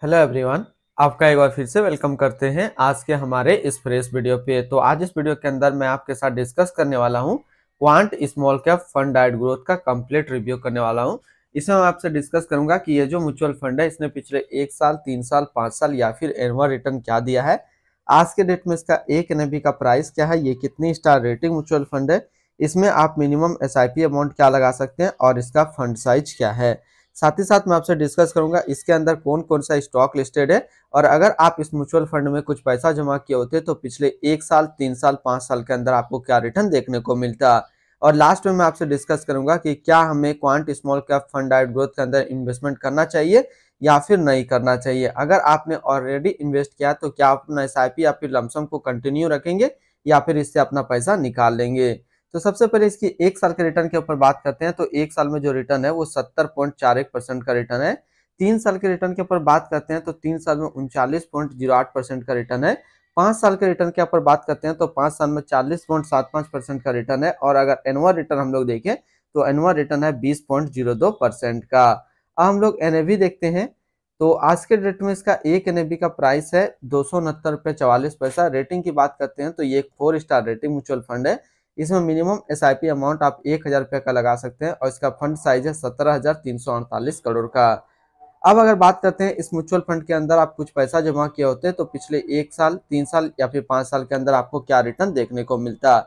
Hello everyone. आपका एक बार फिर से वेलकम करते हैं आज के हमारे इस फ्रेश वीडियो पे। तो आज इस वीडियो के अंदर मैं आपके साथ डिस्कस करने वाला हूं quant small cap fund diet growth का कंप्लीट रिव्यू करने वाला हूं। इसमें मैं आपसे डिस्कस करूंगा कि ये जो म्यूचुअल फंड है इसने पिछले 1 साल, 3 साल, 5 साल या फिर एनुअल रिटर्न क्या दिया है, आज के डेट में इसका एक एनएवी का प्राइस क्या है, ये कितनी स्टार रेटिंग म्यूचुअल फंड है, इसमें आप मिनिमम एसआईपी अमाउंट क्या लगा सकते हैं और इसका फंड साइज क्या है। साथ ही साथ मैं आपसे डिस्कस करूंगा इसके अंदर कौन कौन सा स्टॉक लिस्टेड है और अगर आप इस म्यूचुअल फंड में कुछ पैसा जमा किए होते तो पिछले 1 साल, 3 साल, 5 साल के अंदर आपको क्या रिटर्न देखने को मिलता। और लास्ट में मैं आपसे डिस्कस करूंगा कि क्या हमें quant small cap fund diet growth के अंदर इन्वेस्टमेंट करना चाहिए या फिर नहीं करना चाहिए। अगर आपने ऑलरेडी इन्वेस्ट किया तो क्या आप अपना एसआईपी या फिर लमसम को कंटिन्यू रखेंगे या फिर इससे अपना पैसा निकाल लेंगे। तो सबसे पहले इसकी 1 साल के रिटर्न के ऊपर बात करते हैं। तो 1 साल में जो रिटर्न है वो 70.41% का रिटर्न है। 3 साल के रिटर्न के ऊपर बात करते हैं तो 3 साल में 39.08% का रिटर्न है। 5 साल के रिटर्न के ऊपर बात करते हैं तो 5 साल में 40.75% का रिटर्न है। और अगर एनुअल रिटर्न हम लोग देखें तो एनुअल रिटर्न है 20.02% का। अब हम लोग एनएवी देखते हैं। तो आज के डेट में इसका एक एनएवी का प्राइस है 269 रुपये 44 पैसा। रेटिंग की बात करते हैं तो ये एक 4 स्टार रेटिंग म्यूचुअल फंड है। इसमें मिनिमम एसआईपी अमाउंट आप 1,000 रुपये का लगा सकते हैं और इसका फंड साइज है 17,348 करोड़ का। अब अगर बात करते हैं इस म्यूचुअल फंड के अंदर आप कुछ पैसा जमा किए होते हैं तो पिछले 1 साल, 3 साल या फिर 5 साल के अंदर आपको क्या रिटर्न देखने को मिलता।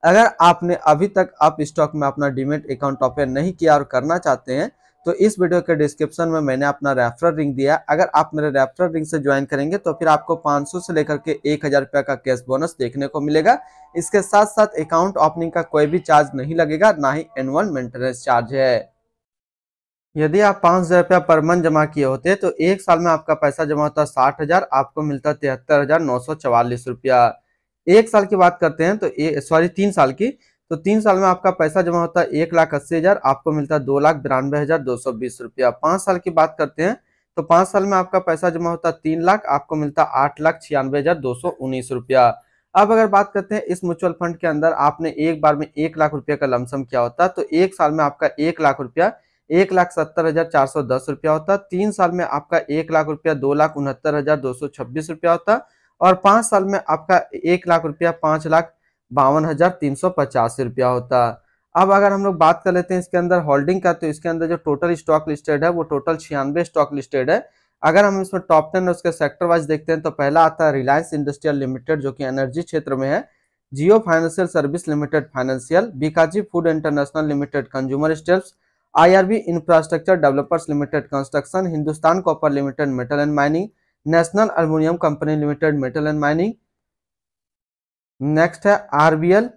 अगर आपने अभी तक आप स्टॉक में अपना डीमेट अकाउंट ओपन नहीं किया और करना चाहते हैं तो इस वीडियो के डिस्क्रिप्शन में मैंने अपना रेफरल लिंक दिया। अगर आप मेरे रेफरल लिंक से ज्वाइन करेंगे तो फिर आपको 500 से लेकर के 1,000 रुपये का कैश बोनस देखने को मिलेगा। इसके साथ साथ अकाउंट ओपनिंग का कोई भी चार्ज नहीं लगेगा, ना ही एनुअल मेंटेनेंस चार्ज है। यदि आप 5,000 रुपया पर मंथ जमा किए होते तो 1 साल में आपका पैसा जमा होता 60,000, आपको मिलता 73,944 रुपया। 1 साल की बात करते हैं तो 3 साल की, तो 3 साल में आपका पैसा जमा होता है 1,80,000, आपको मिलता 2,92,220 रुपया। 5 साल की बात करते हैं तो 5 साल में आपका पैसा जमा होता 3 लाख, आपको मिलता 8,96,219 रुपया। अब अगर बात करते हैं इस म्यूचुअल फंड के अंदर आपने एक बार में 1 लाख रुपया का लमसम किया होता तो 1 साल में आपका 1 लाख रुपया 1,70,410 रुपया होता। 3 साल में आपका 1 लाख रुपया 2,69,226 रुपया होता। और 5 साल में आपका 1 लाख रुपया 5,52,385 रुपया होता। अब अगर हम लोग बात कर लेते हैं इसके अंदर होल्डिंग का, तो इसके अंदर जो टोटल स्टॉक लिस्टेड है वो टोटल 96 स्टॉक लिस्टेड है। अगर हम इसमें टॉप 10 उसके सेक्टर वाइज देखते हैं तो पहला आता है रिलायंस इंडस्ट्रियल लिमिटेड जो कि एनर्जी क्षेत्र में है, Jio financial service limited financial, Bikaji food international limited consumer staples, IRB infrastructure developers limited construction, Hindustan copper limited metal and mining, national aluminium company limited metal and mining. Next है आरबीएल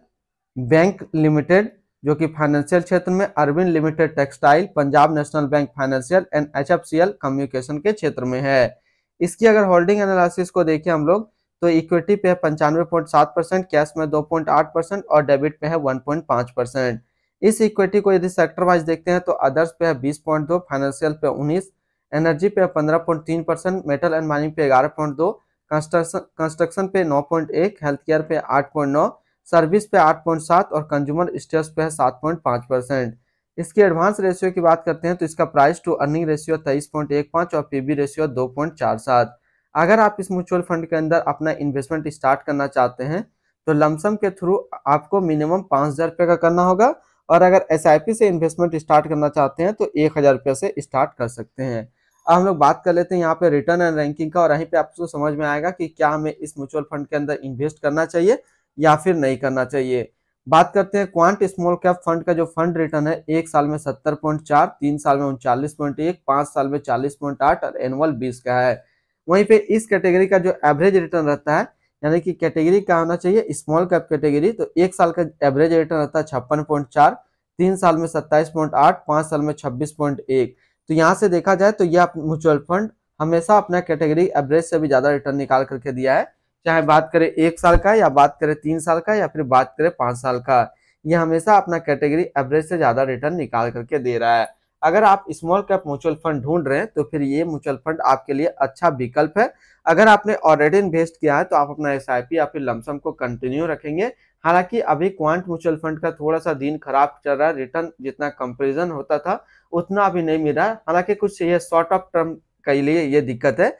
बैंक लिमिटेड जो कि financial क्षेत्र में, Arvind limited textile, Punjab national bank financial and HFCL communication के क्षेत्र में है। इसकी अगर होल्डिंग एनालिसिस को देखें हम लोग तो इक्विटी पे है 95.7%, कैश में 2.8% और डेबिट पे है 1.5%। इस इक्विटी को यदि सेक्टर वाइज देखते हैं तो अदर्स पे है 20.2, फाइनेंशियल पे 19, एनर्जी पे 15.3%, मेटल एंड माइनिंग पे 11.2, कंस्ट्रक्शन पे 9.1, हेल्थ केयर पे 8.9, सर्विस पे 8.7 और कंज्यूमर स्टेट्स पे है 7.5%। इसकी एडवांस रेशियो की बात करते हैं तो इसका प्राइस टू अर्निंग रेशियो 23.15 और पीबी रेशियो 2.47। अगर आप इस म्यूचुअल फंड के अंदर अपना इन्वेस्टमेंट स्टार्ट करना चाहते हैं तो लमसम के थ्रू आपको मिनिमम 5,000 रुपये का करना होगा और अगर एसआईपी से इन्वेस्टमेंट स्टार्ट करना चाहते हैं तो 1,000 रुपये से स्टार्ट कर सकते हैं। अब हम लोग बात कर लेते हैं यहाँ पे रिटर्न एंड रैंकिंग का और यहीं पे आपको समझ में आएगा कि क्या हमें इस म्यूचुअल फंड के अंदर इन्वेस्ट करना चाहिए या फिर नहीं करना चाहिए। बात करते हैं क्वांट स्मॉल कैप फंड का जो फंड रिटर्न है 1 साल में 70.4, 3 साल में 39.1, 5 साल में 40.8 और एनुअल 20 का है। वहीं पे इस कैटेगरी का जो एवरेज रिटर्न रहता है, यानी कि कैटेगरी क्या होना चाहिए स्मॉल कैप कैटेगरी, तो 1 साल का एवरेज रिटर्न रहता है 56.4, 3 साल में 27.8, 5 साल में 26.1। तो यहाँ से देखा जाए तो यह म्यूचुअल फंड हमेशा अपना कैटेगरी एवरेज से भी ज्यादा रिटर्न निकाल करके दिया है, चाहे बात करें 1 साल का या बात करें 3 साल का या फिर बात करें 5 साल का, यह हमेशा अपना कैटेगरी एवरेज से ज्यादा रिटर्न निकाल करके दे रहा है। अगर आप स्मॉल कैप म्यूचुअल फंड ढूंढ रहे हैं तो फिर ये म्यूचुअल फंड आपके लिए अच्छा विकल्प है। अगर आपने ऑलरेडी इन्वेस्ट किया है तो आप अपना एसआईपी या फिर लमसम को कंटिन्यू रखेंगे। हालांकि अभी क्वांट म्यूचुअल फंड का थोड़ा सा दिन खराब चल रहा है, रिटर्न जितना कंपेरिजन होता था उतना अभी नहीं मिल रहा है। हालांकि कुछ ये शॉर्ट ऑफ टर्म के लिए ये दिक्कत है,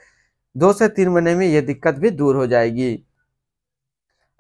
2 से 3 महीने में ये दिक्कत भी दूर हो जाएगी।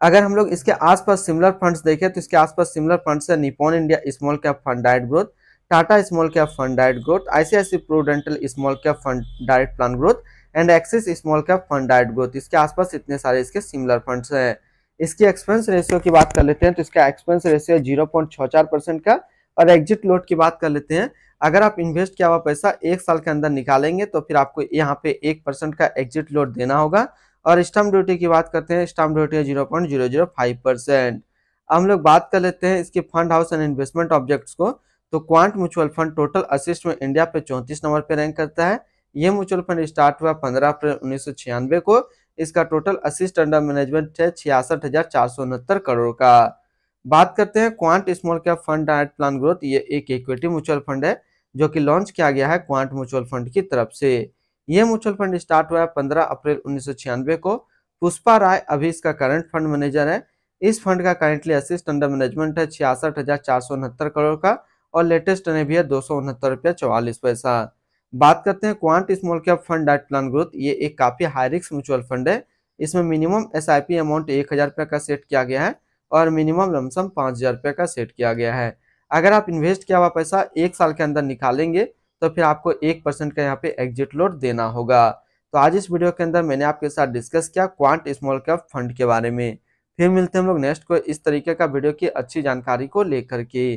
अगर हम लोग इसके आसपास सिमिलर फंड्स देखें तो इसके आसपास सिमिलर फंड्स है Nippon India small cap fund direct growth, Tata small cap fund direct growth, ICICI Prudential small cap fund direct plan growth and Axis small cap fund direct growth. इसके आसपास इतने सारे इसके सिमिलर फंड्स हैं। इसकी expense ratio की बात कर लेते हैं तो इसका एक्सपेंस रेशियो 0.64% का, और एग्जिट लोड की बात कर लेते हैं। अगर आप इन्वेस्ट किया हुआ पैसा 1 साल के अंदर निकालेंगे तो फिर आपको यहाँ पे 1% का एग्जिट लोड देना होगा। और स्टैम्प ड्यूटी की बात करते हैं, स्टैम्प ड्यूटी है 0.005%। हम लोग बात कर लेते हैं इसके fund house and investment objects को। तो quant mutual fund total assist में इंडिया पे 34 नंबर पे रैंक करता है। ये म्यूचुअल फंड स्टार्ट हुआ 15 अप्रैल 1996 को। इसका टोटल असिस्ट अंडर मैनेजमेंट है 66,469 करोड़ का। बात करते हैं quant small cap fund direct plan growth. ये एक इक्विटी म्यूचुअल फंड है जो कि लॉन्च किया गया है क्वांट म्यूचुअल फंड की तरफ से। ये म्यूचुअल फंड स्टार्ट हुआ है 15 अप्रैल 1996 को। पुष्पा राय अभी इसका करंट फंड मैनेजर है। इस फंड का करेंटली असिस्ट अंडर मैनेजमेंट है 66,469 करोड़ का, और लेटेस्ट भी है 269 रुपया 44 पैसा। बात करते हैं quant small cap fund direct plan growth. ये एक काफी हाई रिस्क म्यूचुअल फंड है। इसमें मिनिमम एसआईपी अमाउंट 1,000 रुपये का सेट किया गया है और मिनिमम लमसम 5,000 रुपये का सेट किया गया है। अगर आप इन्वेस्ट किया हुआ पैसा 1 साल के अंदर निकालेंगे तो फिर आपको 1% का यहाँ पे एग्जिट लोड देना होगा। तो आज इस वीडियो के अंदर मैंने आपके साथ डिस्कस किया क्वांट स्मॉल कैप फंड के बारे में। फिर मिलते हैं हम लोग नेक्स्ट को इस तरीके का वीडियो की अच्छी जानकारी को लेकर के।